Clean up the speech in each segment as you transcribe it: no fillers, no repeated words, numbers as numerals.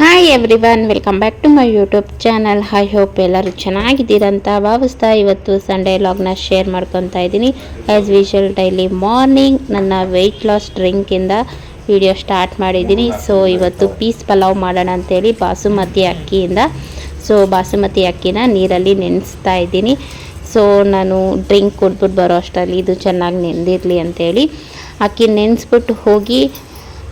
Hi everyone, welcome back to my YouTube channel. I hope ಎಲ್ಲರೂ ಚೆನ್ನಾಗಿದ್ದೀರಂತ ಭಾವಿಸ್ತಾ ಇವತ್ತು ಸಂಡೇ ವ್ಲಾಗ್ನ ಶೇರ್ ಮಾಡ್ಕೊತಾ ಇದ್ದೀನಿ. ಆ್ಯಸ್ ಯೂಶುವಲ್ ಡೈಲಿ ಮಾರ್ನಿಂಗ್ ನನ್ನ ವೆಯ್ಟ್ ಲಾಸ್ ಡ್ರಿಂಕಿಂದ ವಿಡಿಯೋ ಸ್ಟಾರ್ಟ್ ಮಾಡಿದ್ದೀನಿ. ಸೊ ಇವತ್ತು ಪೀಸ್ ಪಲಾವ್ ಮಾಡೋಣ ಅಂತೇಳಿ ಬಾಸುಮತಿ ಅಕ್ಕಿಯಿಂದ ಬಾಸುಮತಿ ಅಕ್ಕಿನ ನೀರಲ್ಲಿ ನೆನೆಸ್ತಾ ಇದ್ದೀನಿ. ಸೊ ನಾನು ಡ್ರಿಂಕ್ ಕುಡ್ಬಿಟ್ಟು ಬರೋ ಅಷ್ಟರಲ್ಲಿ ಇದು ಚೆನ್ನಾಗಿ ನೆಂದಿರಲಿ ಅಂಥೇಳಿ ಅಕ್ಕಿ ನೆನೆಸ್ಬಿಟ್ಟು ಹೋಗಿ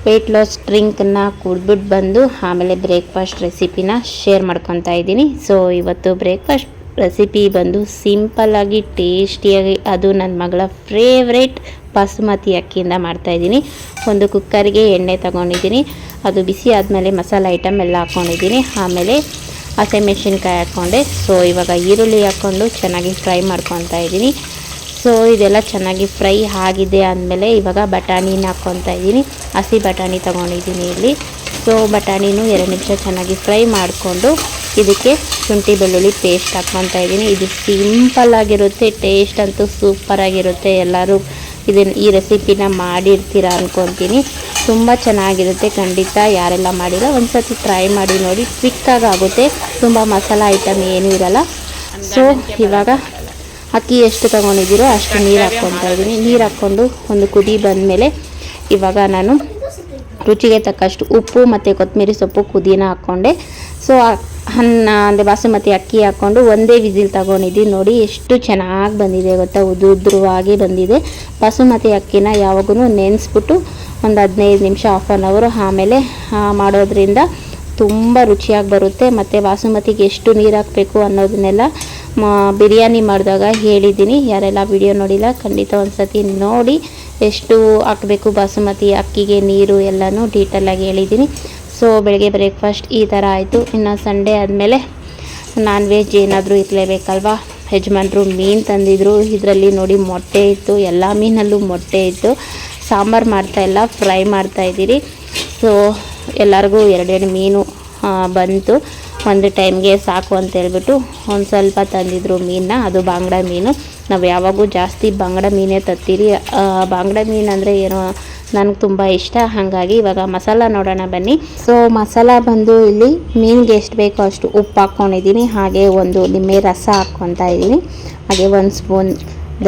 ವೆಯ್ಟ್ ಲಾಸ್ ಡ್ರಿಂಕನ್ನು ಕುಡಿದ್ಬಿಟ್ಟು ಬಂದು ಆಮೇಲೆ ಬ್ರೇಕ್ಫಾಸ್ಟ್ ರೆಸಿಪಿನ ಶೇರ್ ಮಾಡ್ಕೊತಾ ಇದ್ದೀನಿ. ಸೊ ಇವತ್ತು ಬ್ರೇಕ್ಫಾಸ್ಟ್ ರೆಸಿಪಿ ಬಂದು ಸಿಂಪಲ್ಲಾಗಿ ಟೇಸ್ಟಿಯಾಗಿ, ಅದು ನನ್ನ ಮಗಳ ಫೇವ್ರೇಟ್ ಬಾಸುಮತಿ ಅಕ್ಕಿಯಿಂದ ಮಾಡ್ತಾಯಿದ್ದೀನಿ. ಒಂದು ಕುಕ್ಕರ್ಗೆ ಎಣ್ಣೆ ತಗೊಂಡಿದ್ದೀನಿ, ಅದು ಬಿಸಿ ಆದಮೇಲೆ ಮಸಾಲೆ ಐಟಮ್ ಎಲ್ಲ ಹಾಕ್ಕೊಂಡಿದ್ದೀನಿ. ಆಮೇಲೆ ಹಸಿಮೆಣಸಿನ್ಕಾಯಿ ಹಾಕ್ಕೊಂಡೆ. ಸೊ ಇವಾಗ ಈರುಳ್ಳಿ ಹಾಕ್ಕೊಂಡು ಚೆನ್ನಾಗಿ ಫ್ರೈ ಮಾಡ್ಕೊತಾ ಇದ್ದೀನಿ. ಸೊ ಇದೆಲ್ಲ ಚೆನ್ನಾಗಿ ಫ್ರೈ ಆಗಿದೆ ಆದಮೇಲೆ ಇವಾಗ ಬಟಾಣಿನ ಹಾಕ್ಕೊತಾ ಇದ್ದೀನಿ. ಹಸಿ ಬಟಾಣಿ ತೊಗೊಂಡಿದ್ದೀನಿ ಇಲ್ಲಿ. ಸೊ ಬಟಾಣಿನೂ 2 ನಿಮಿಷ ಚೆನ್ನಾಗಿ ಫ್ರೈ ಮಾಡಿಕೊಂಡು ಇದಕ್ಕೆ ಶುಂಠಿ ಬೆಳ್ಳುಳ್ಳಿ ಪೇಸ್ಟ್ ಹಾಕ್ಕೊತಾ ಇದ್ದೀನಿ. ಇದು ಸಿಂಪಲ್ಲಾಗಿರುತ್ತೆ, ಟೇಸ್ಟ್ ಅಂತೂ ಸೂಪರಾಗಿರುತ್ತೆ. ಎಲ್ಲರೂ ಈ ರೆಸಿಪಿನ ಮಾಡಿರ್ತೀರ ಅಂದ್ಕೊತೀನಿ. ತುಂಬ ಚೆನ್ನಾಗಿರುತ್ತೆ, ಖಂಡಿತ ಯಾರೆಲ್ಲ ಮಾಡಿಲ್ಲ ಒಂದು ಸರ್ತಿ ಟ್ರೈ ಮಾಡಿ ನೋಡಿ. ಕ್ವಿಕ್ಕಾಗಿ ಆಗುತ್ತೆ, ತುಂಬ ಮಸಾಲ ಐಟಮ್ ಏನೂ ಇರಲ್ಲ. ಸೊ ಇವಾಗ ಅಕ್ಕಿ ಎಷ್ಟು ತೊಗೊಂಡಿದ್ದೀರೋ ಅಷ್ಟು ನೀರು ಹಾಕ್ಕೊತಾ ಇದ್ದೀನಿ. ನೀರು ಹಾಕ್ಕೊಂಡು ಒಂದು ಕುದಿ ಬಂದಮೇಲೆ ಇವಾಗ ನಾನು ರುಚಿಗೆ ತಕ್ಕಷ್ಟು ಉಪ್ಪು ಮತ್ತು ಕೊತ್ತಂಬರಿ ಸೊಪ್ಪು ಪುದೀನ ಹಾಕ್ಕೊಂಡೆ. ಸೊ ಅಂದರೆ ಬಾಸುಮತಿ ಅಕ್ಕಿ ಹಾಕ್ಕೊಂಡು ಒಂದೇ ವಿಸಿಲ್ ತೊಗೊಂಡಿದ್ದೀನಿ. ನೋಡಿ ಎಷ್ಟು ಚೆನ್ನಾಗಿ ಬಂದಿದೆ ಗೊತ್ತಾ, ಉದುರುವಾಗಿ ಬಂದಿದೆ. ಬಾಸುಮತಿ ಅಕ್ಕಿನ ಯಾವಾಗೂ ನೆನೆಸ್ಬಿಟ್ಟು ಒಂದು 15 ನಿಮಿಷ, ಹಾಫ್ ಆನ್ ಅವರು ಆಮೇಲೆ ಮಾಡೋದ್ರಿಂದ ತುಂಬ ರುಚಿಯಾಗಿ ಬರುತ್ತೆ. ಮತ್ತು ಬಾಸುಮತಿಗೆ ಎಷ್ಟು ನೀರು ಹಾಕಬೇಕು ಅನ್ನೋದನ್ನೆಲ್ಲ ಬಿರಿಯಾನಿ ಮಾಡಿದಾಗ ಹೇಳಿದ್ದೀನಿ. ಯಾರೆಲ್ಲ ವಿಡಿಯೋ ನೋಡಿಲ್ಲ ಖಂಡಿತ ಒಂದು ಸತಿ ನೋಡಿ. ಎಷ್ಟು ಹಾಕಬೇಕು ಬಾಸುಮತಿ ಅಕ್ಕಿಗೆ ನೀರು ಎಲ್ಲನೂ ಡೀಟೇಲಾಗಿ ಹೇಳಿದ್ದೀನಿ. ಸೊ ಬೆಳಗ್ಗೆ ಬ್ರೇಕ್ಫಾಸ್ಟ್ ಈ ಥರ ಆಯಿತು. ಇನ್ನು ಸಂಡೇ ಆದಮೇಲೆ ನಾನ್ ವೆಜ್ ಏನಾದರೂ ಇರಲೇಬೇಕಲ್ವಾ. ಯಜಮಾನ್ರು ಮೀನು ತಂದಿದ್ರು, ಇದರಲ್ಲಿ ನೋಡಿ ಮೊಟ್ಟೆ ಇತ್ತು, ಎಲ್ಲ ಮೀನಲ್ಲೂ ಮೊಟ್ಟೆ ಇತ್ತು. ಸಾಂಬಾರು ಮಾಡ್ತಾಯಿಲ್ಲ, ಫ್ರೈ ಮಾಡ್ತಾಯಿದ್ದೀರಿ. ಸೊ ಎಲ್ಲರಿಗೂ 2 ಮೀನು ಬಂತು. ಒಂದು ಟೈಮ್ಗೆ ಸಾಕು ಅಂತ ಹೇಳ್ಬಿಟ್ಟು ಒಂದು ಸ್ವಲ್ಪ ತಂದಿದ್ರು ಮೀನನ್ನ. ಅದು ಬಾಂಗ್ಡ ಮೀನು. ನಾವು ಯಾವಾಗೂ ಜಾಸ್ತಿ ಬಾಂಗ್ಡ ಮೀನೇ ತತ್ತೀರಿ. ಬಾಂಗ್ಡ ಮೀನು ಅಂದರೆ ಏನೋ ನನಗೆ ತುಂಬ ಇಷ್ಟ. ಹಾಗಾಗಿ ಇವಾಗ ಮಸಾಲ ನೋಡೋಣ ಬನ್ನಿ. ಸೊ ಮಸಾಲ ಬಂದು ಇಲ್ಲಿ ಮೀನಿಗೆ ಎಷ್ಟು ಬೇಕೋ ಅಷ್ಟು ಉಪ್ಪು ಹಾಕ್ಕೊಂಡಿದ್ದೀನಿ. ಹಾಗೆ ಒಂದು ನಿಂಬೆ ರಸ ಹಾಕ್ಕೊತಾ ಇದ್ದೀನಿ. ಹಾಗೆ 1 ಸ್ಪೂನ್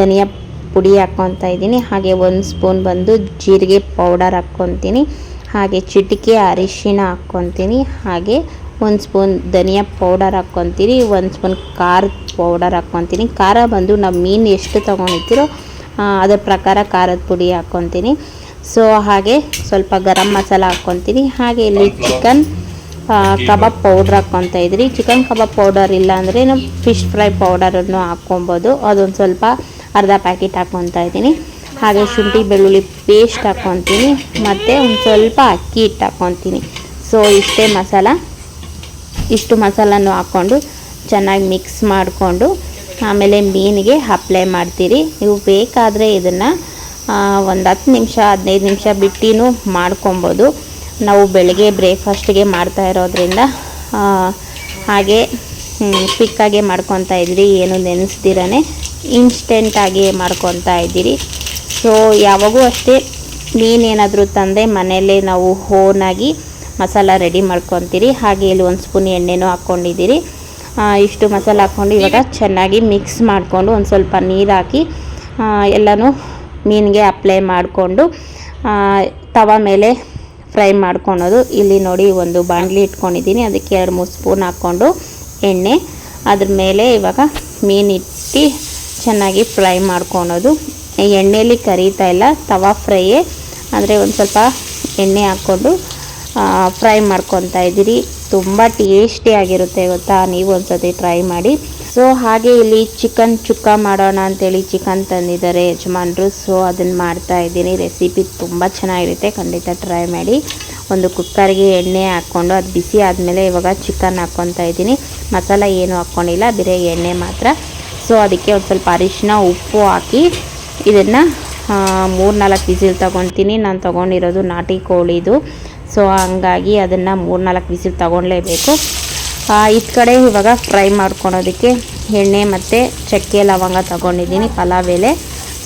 ಧನಿಯಾ ಪುಡಿ ಹಾಕ್ಕೊತಾ ಇದ್ದೀನಿ. ಹಾಗೆ 1 ಸ್ಪೂನ್ ಬಂದು ಜೀರಿಗೆ ಪೌಡರ್ ಹಾಕ್ಕೊತೀನಿ. ಹಾಗೆ ಚಿಟಿಕೆ ಅರಿಶಿಣ ಹಾಕ್ಕೊತೀನಿ. ಹಾಗೆ 1 ಸ್ಪೂನ್ ಧನಿಯಾ ಪೌಡರ್ ಹಾಕ್ಕೊತೀನಿ. 1 ಸ್ಪೂನ್ ಖಾರದ ಪೌಡರ್ ಹಾಕ್ಕೊತೀನಿ. ಖಾರ ಬಂದು ನಾವು ಮೀನು ಎಷ್ಟು ತೊಗೊಂಡಿರ್ತೀರೋ ಅದರ ಪ್ರಕಾರ ಖಾರದ ಪುಡಿ ಹಾಕ್ಕೊತೀನಿ. ಸೊ ಹಾಗೆ ಸ್ವಲ್ಪ ಗರಂ ಮಸಾಲ ಹಾಕ್ಕೊತೀನಿ. ಹಾಗೆ ಇಲ್ಲಿ ಚಿಕನ್ ಕಬಾಬ್ ಪೌಡ್ರ್ ಹಾಕ್ಕೊತಾ ಇದ್ರಿ. ಚಿಕನ್ ಕಬಾಬ್ ಪೌಡರ್ ಇಲ್ಲ ಅಂದರೆ ನಾವು ಫಿಶ್ ಫ್ರೈ ಪೌಡರನ್ನು ಹಾಕ್ಕೊಬೋದು. ಅದೊಂದು ಸ್ವಲ್ಪ ಅರ್ಧ ಪ್ಯಾಕೆಟ್ ಹಾಕ್ಕೊತಾ ಇದ್ದೀನಿ. ಹಾಗೆ ಶುಂಠಿ ಬೆಳ್ಳುಳ್ಳಿ ಪೇಸ್ಟ್ ಹಾಕ್ಕೊತೀನಿ. ಮತ್ತು ಒಂದು ಸ್ವಲ್ಪ ಅಕ್ಕಿ ಹಿಟ್ಟು ಹಾಕ್ಕೊತೀನಿ. ಸೊ ಇಷ್ಟೇ ಮಸಾಲ. ಇಷ್ಟು ಮಸಾಲನ್ನು ಹಾಕ್ಕೊಂಡು ಚೆನ್ನಾಗಿ ಮಿಕ್ಸ್ ಮಾಡಿಕೊಂಡು ಆಮೇಲೆ ಮೀನಿಗೆ ಅಪ್ಲೈ ಮಾಡ್ತೀರಿ. ನೀವು ಬೇಕಾದರೆ ಇದನ್ನು ಒಂದು 10 ನಿಮಿಷ 15 ನಿಮಿಷ ಬಿಟ್ಟಿನೂ ಮಾಡ್ಕೊಬೋದು. ನಾವು ಬೆಳಗ್ಗೆ ಬ್ರೇಕ್ಫಾಸ್ಟಿಗೆ ಮಾಡ್ತಾ ಇರೋದ್ರಿಂದ ಹಾಗೆ ಕ್ವಿಕ್ಕಾಗೆ ಮಾಡ್ಕೊತಾ ಇದ್ದೀರಿ, ಏನು ನೆನೆಸ್ದಿರೇ ಇನ್ಸ್ಟೆಂಟಾಗಿ ಮಾಡ್ಕೊತಾ ಇದ್ದೀರಿ. ಸೊ ಯಾವಾಗೂ ಅಷ್ಟೇ ಮೀನೇನಾದರೂ ತಂದೆ ಮನೆಯಲ್ಲೇ ನಾವು ಓನಾಗಿ ಮಸಾಲ ರೆಡಿ ಮಾಡ್ಕೊತೀರಿ. ಹಾಗೆ ಇಲ್ಲಿ 1 ಸ್ಪೂನ್ ಎಣ್ಣೆನೂ ಹಾಕ್ಕೊಂಡಿದ್ದೀರಿ. ಇಷ್ಟು ಮಸಾಲ ಹಾಕ್ಕೊಂಡು ಇವಾಗ ಚೆನ್ನಾಗಿ ಮಿಕ್ಸ್ ಮಾಡಿಕೊಂಡು ಒಂದು ಸ್ವಲ್ಪ ನೀರು ಹಾಕಿ ಎಲ್ಲನೂ ಮೀನಿಗೆ ಅಪ್ಲೈ ಮಾಡಿಕೊಂಡು ತವ ಮೇಲೆ ಫ್ರೈ ಮಾಡ್ಕೊಳೋದು. ಇಲ್ಲಿ ನೋಡಿ ಒಂದು ಬಾಣಲಿ ಇಟ್ಕೊಂಡಿದ್ದೀನಿ, ಅದಕ್ಕೆ 2-3 ಸ್ಪೂನ್ ಹಾಕ್ಕೊಂಡು ಎಣ್ಣೆ ಅದ್ರ ಮೇಲೆ ಇವಾಗ ಮೀನು ಇಟ್ಟು ಚೆನ್ನಾಗಿ ಫ್ರೈ ಮಾಡ್ಕೊಳೋದು. ಎಣ್ಣೆಯಲ್ಲಿ ಕರೀತಾ ಇಲ್ಲ, ತವಾ ಫ್ರೈಯೇ ಅಂದರೆ ಒಂದು ಸ್ವಲ್ಪ ಎಣ್ಣೆ ಹಾಕ್ಕೊಂಡು ಫ್ರೈ ಮಾಡ್ಕೊತಾ ಇದ್ದೀರಿ. ತುಂಬ ಟೇಸ್ಟಿಯಾಗಿರುತ್ತೆ ಗೊತ್ತಾ, ನೀವು ಒಂದು ಸತಿ ಟ್ರೈ ಮಾಡಿ. ಸೊ ಹಾಗೆ ಇಲ್ಲಿ ಚಿಕನ್ ಚುಕ್ಕ ಮಾಡೋಣ ಅಂಥೇಳಿ ಚಿಕನ್ ತಂದಿದ್ದಾರೆ ಯಜಮಾನ್ರು. ಸೊ ಅದನ್ನು ಮಾಡ್ತಾ ಇದ್ದೀನಿ. ರೆಸಿಪಿ ತುಂಬ ಚೆನ್ನಾಗಿರುತ್ತೆ, ಖಂಡಿತ ಟ್ರೈ ಮಾಡಿ. ಒಂದು ಕುಕ್ಕರ್ಗೆ ಎಣ್ಣೆ ಹಾಕ್ಕೊಂಡು ಅದು ಬಿಸಿ ಆದಮೇಲೆ ಇವಾಗ ಚಿಕನ್ ಹಾಕ್ಕೊತಾ ಇದ್ದೀನಿ. ಮಸಾಲ ಏನೂ ಹಾಕ್ಕೊಂಡಿಲ್ಲ, ಬರೀ ಎಣ್ಣೆ ಮಾತ್ರ. ಸೊ ಅದಕ್ಕೆ ಒಂದು ಸ್ವಲ್ಪ ಅರಿಶಿನ ಉಪ್ಪು ಹಾಕಿ ಇದನ್ನು 3-4 ವಿಸಿಲ್ ತೊಗೊತೀನಿ. ನಾನು ತೊಗೊಂಡಿರೋದು ನಾಟಿ ಕೋಳಿದು. ಸೊ ಹಂಗಾಗಿ ಅದನ್ನು 3-4 ವಿಸಿಲ್ ತೊಗೊಳ್ಳೇಬೇಕು. ಇತ್ತ ಕಡೆ ಇವಾಗ ಫ್ರೈ ಮಾಡ್ಕೊಳೋದಕ್ಕೆ ಎಣ್ಣೆ ಮತ್ತು ಚಕ್ಕೆ ಲವಂಗ ತೊಗೊಂಡಿದ್ದೀನಿ, ಪಲಾವ್ ಎಲೆ.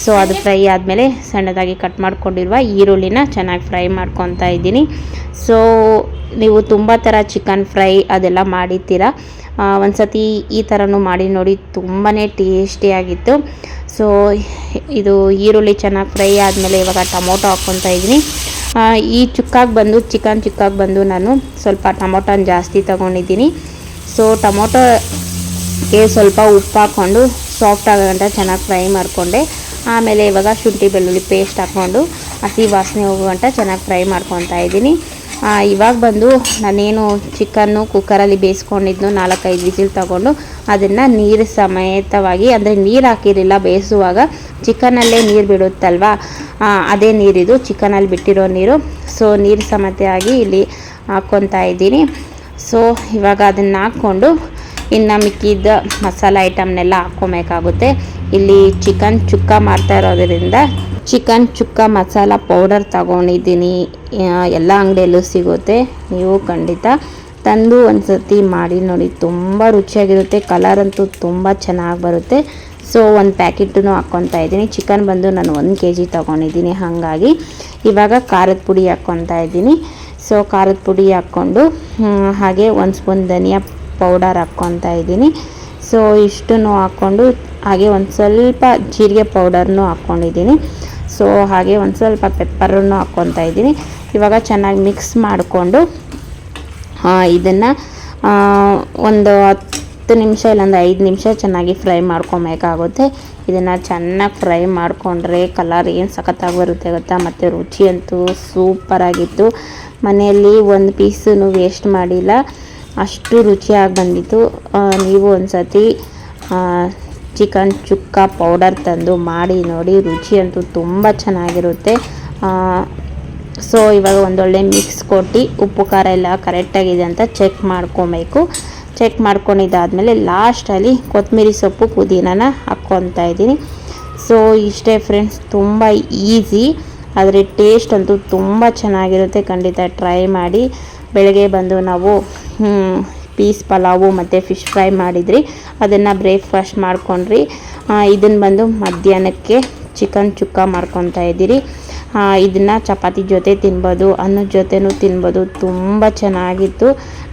ಸೊ ಅದು ಫ್ರೈ ಆದಮೇಲೆ ಸಣ್ಣದಾಗಿ ಕಟ್ ಮಾಡ್ಕೊಂಡಿರುವ ಈರುಳ್ಳಿನ ಚೆನ್ನಾಗಿ ಫ್ರೈ ಮಾಡ್ಕೊತಾ ಇದ್ದೀನಿ. ಸೊ ನೀವು ತುಂಬ ಥರ ಚಿಕನ್ ಫ್ರೈ ಅದೆಲ್ಲ ಮಾಡಿರ್ತೀರ, ಒಂದು ಸತಿ ಈ ಥರನೂ ಮಾಡಿ ನೋಡಿ, ತುಂಬಾ ಟೇಸ್ಟಿಯಾಗಿತ್ತು. ಸೊ ಇದು ಈರುಳ್ಳಿ ಚೆನ್ನಾಗಿ ಫ್ರೈ ಆದಮೇಲೆ ಇವಾಗ ಟೊಮೊಟೊ ಹಾಕ್ಕೊತಾ ಇದ್ದೀನಿ. ಈ ಚಿಕನ್ ಚುಕ್ಕಾಗಿ ಬಂದು ನಾನು ಸ್ವಲ್ಪ ಟೊಮೊಟೊನ ಜಾಸ್ತಿ ತೊಗೊಂಡಿದ್ದೀನಿ. ಸೊ ಟೊಮೊಟೊಗೆ ಸ್ವಲ್ಪ ಉಪ್ಪು ಹಾಕ್ಕೊಂಡು ಸಾಫ್ಟ್ ಆಗೋಗಂಟ ಚೆನ್ನಾಗಿ ಫ್ರೈ ಮಾಡಿಕೊಂಡೆ. ಆಮೇಲೆ ಇವಾಗ ಶುಂಠಿ ಬೆಳ್ಳುಳ್ಳಿ ಪೇಸ್ಟ್ ಹಾಕ್ಕೊಂಡು ಹಸಿ ವಾಸನೆ ಹೋಗುವಂಟ ಚೆನ್ನಾಗಿ ಫ್ರೈ ಮಾಡ್ಕೊತಾ ಇದ್ದೀನಿ. ಇವಾಗ ಬಂದು ನಾನೇನು ಚಿಕನ್ನು ಕುಕ್ಕರಲ್ಲಿ ಬೇಯಿಸ್ಕೊಂಡಿದ್ದು 4-5 ವಿಸಿಲ್ ತೊಗೊಂಡು ಅದನ್ನು ನೀರು ಸಮೇತವಾಗಿ, ಅಂದರೆ ನೀರು ಹಾಕಿರಲಿಲ್ಲ, ಬೇಯಿಸುವಾಗ ಚಿಕನಲ್ಲೇ ನೀರು ಬಿಡುತ್ತಲ್ವ, ಅದೇ ನೀರಿದು, ಚಿಕನಲ್ಲಿ ಬಿಟ್ಟಿರೋ ನೀರು. ಸೊ ನೀರು ಸಮೇತವಾಗಿ ಇಲ್ಲಿ ಹಾಕ್ಕೊತಾ ಇದ್ದೀನಿ. ಸೊ ಇವಾಗ ಅದನ್ನು ಹಾಕ್ಕೊಂಡು ಇನ್ನು ಮಿಕ್ಕಿದ ಮಸಾಲೆ ಐಟಮ್ನೆಲ್ಲ ಹಾಕ್ಕೊಬೇಕಾಗುತ್ತೆ. ಇಲ್ಲಿ ಚಿಕನ್ ಚುಕ್ಕ ಮಾಡ್ತಾ ಇರೋದ್ರಿಂದ ಚಿಕನ್ ಚುಕ್ಕ ಮಸಾಲ ಪೌಡರ್ ತಗೊಂಡಿದ್ದೀನಿ. ಎಲ್ಲ ಅಂಗಡಿಯಲ್ಲೂ ಸಿಗುತ್ತೆ, ನೀವು ಖಂಡಿತ ತಂದು ಒಂದು ಸರ್ತಿ ಮಾಡಿ ನೋಡಿ, ತುಂಬ ರುಚಿಯಾಗಿರುತ್ತೆ. ಕಲರ್ ಅಂತೂ ತುಂಬ ಚೆನ್ನಾಗಿ ಬರುತ್ತೆ. ಸೊ ಒಂದು ಪ್ಯಾಕೆಟನ್ನು ಹಾಕ್ಕೊತಾ ಇದ್ದೀನಿ. ಚಿಕನ್ ಬಂದು ನಾನು 1 kg ತೊಗೊಂಡಿದ್ದೀನಿ, ಹಾಗಾಗಿ ಇವಾಗ ಖಾರದ ಪುಡಿ ಹಾಕ್ಕೊತಾ ಇದ್ದೀನಿ. ಸೊ ಖಾರದ ಪುಡಿ ಹಾಕ್ಕೊಂಡು ಹಾಗೆ 1 ಸ್ಪೂನ್ ಧನಿಯಾ ಪೌಡರ್ ಹಾಕ್ಕೊತಾ ಇದ್ದೀನಿ. ಸೊ ಇಷ್ಟನ್ನು ಹಾಕ್ಕೊಂಡು ಹಾಗೆ ಒಂದು ಸ್ವಲ್ಪ ಜೀರಿಗೆ ಪೌಡರ್ನು ಹಾಕ್ಕೊಂಡಿದ್ದೀನಿ. ಸೊ ಹಾಗೆ ಒಂದು ಸ್ವಲ್ಪ ಪೆಪ್ಪರನ್ನು ಹಾಕ್ಕೊತಾ ಇದ್ದೀನಿ. ಇವಾಗ ಚೆನ್ನಾಗಿ ಮಿಕ್ಸ್ ಮಾಡಿಕೊಂಡು ಇದನ್ನು ಒಂದು 10 ನಿಮಿಷ ಇಲ್ಲಾಂದರೆ 5 ನಿಮಿಷ ಚೆನ್ನಾಗಿ ಫ್ರೈ ಮಾಡ್ಕೊಬೇಕಾಗುತ್ತೆ. ಇದನ್ನು ಚೆನ್ನಾಗಿ ಫ್ರೈ ಮಾಡಿಕೊಂಡ್ರೆ ಕಲರ್ ಏನು ಸಖತ್ತಾಗಿ ಬರುತ್ತೆ ಗೊತ್ತಾ, ಮತ್ತು ರುಚಿ ಅಂತೂ ಸೂಪರಾಗಿತ್ತು. ಮನೆಯಲ್ಲಿ ಒಂದು ಪೀಸನ್ನು ವೇಸ್ಟ್ ಮಾಡಿಲ್ಲ, ಅಷ್ಟು ರುಚಿಯಾಗಿ ಬಂದಿತ್ತು. ನೀವು ಒಂದು ಸತಿ ಚಿಕನ್ ಚುಕ್ಕ ಪೌಡರ್ ತಂದು ಮಾಡಿ ನೋಡಿ, ರುಚಿ ಅಂತೂ ತುಂಬ ಚೆನ್ನಾಗಿರುತ್ತೆ. ಸೊ ಇವಾಗ ಒಂದೊಳ್ಳೆ ಮಿಕ್ಸ್ ಕೊಟ್ಟು ಉಪ್ಪು ಖಾರ ಎಲ್ಲ ಕರೆಕ್ಟಾಗಿದೆ ಅಂತ ಚೆಕ್ ಮಾಡ್ಕೊಬೇಕು. ಚೆಕ್ ಮಾಡ್ಕೊಂಡಿದ್ದಾದಮೇಲೆ ಲಾಸ್ಟಲ್ಲಿ ಕೊತ್ತಂಬರಿ ಸೊಪ್ಪು ಪುದೀನನ ಹಾಕ್ಕೊತಾ ಇದ್ದೀನಿ. ಸೊ ಇಷ್ಟೇ ಫ್ರೆಂಡ್ಸ್, ತುಂಬ ಈಸಿ, ಆದರೆ ಟೇಸ್ಟ್ ಅಂತೂ ತುಂಬ ಚೆನ್ನಾಗಿರುತ್ತೆ. ಖಂಡಿತ ಟ್ರೈ ಮಾಡಿ. ಬೆಳಗ್ಗೆ ಬಂದು ನಾವು ಪೀಸ್ ಪಲಾವು ಮತ್ತು ಫಿಶ್ ಫ್ರೈ ಮಾಡಿದ್ರಿ, ಅದನ್ನು ಬ್ರೇಕ್ಫಾಸ್ಟ್ ಮಾಡ್ಕೊಂಡ್ರಿ. ಇದನ್ನು ಬಂದು ಮಧ್ಯಾಹ್ನಕ್ಕೆ ಚಿಕನ್ ಚುಕ್ಕ ಮಾಡ್ಕೊತಾ ಇದ್ದೀರಿ. ಇದನ್ನು ಚಪಾತಿ ಜೊತೆ ತಿನ್ಬೋದು, ಅನ್ನದ ಜೊತೆನೂ ತಿನ್ಬೋದು, ತುಂಬ ಚೆನ್ನಾಗಿತ್ತು.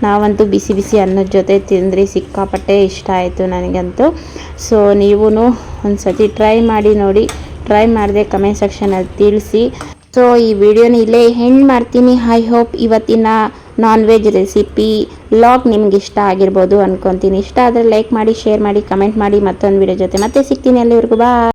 ನಾವಂತೂ ಬಿಸಿ ಬಿಸಿ ಅನ್ನದ ಜೊತೆ ತಿಂದ್ರಿ, ಸಿಕ್ಕಾಪಟ್ಟೆ ಇಷ್ಟ ಆಯಿತು ನನಗಂತೂ. ಸೊ ನೀವೂ ಒಂದು ಸತಿ ಟ್ರೈ ಮಾಡಿ ನೋಡಿ. ಟ್ರೈ ಮಾಡಿದೆ ಕಮೆಂಟ್ ಸೆಕ್ಷನಲ್ಲಿ ತಿಳಿಸಿ. ಸೊ ಈ ವಿಡಿಯೋನ ಇಲ್ಲೇ ಎಂಡ್ ಮಾಡ್ತೀನಿ. ಐ ಹೋಪ್ ಇವತ್ತಿನ ನಾನ್ ವೆಜ್ ರೆಸಿಪಿ ವ್ಲಾಗ್ ನಿಮ್ಗೆ ಇಷ್ಟ ಆಗಿರ್ಬೋದು ಅಂದ್ಕೊತೀನಿ. ಇಷ್ಟ ಆದರೆ ಲೈಕ್ ಮಾಡಿ, ಶೇರ್ ಮಾಡಿ, ಕಮೆಂಟ್ ಮಾಡಿ. ಮತ್ತೊಂದು ವಿಡಿಯೋ ಜೊತೆ ಮತ್ತೆ ಸಿಗ್ತೀನಿ. ಅಲ್ಲಿವರೆಗೂ ಬಾಯ್.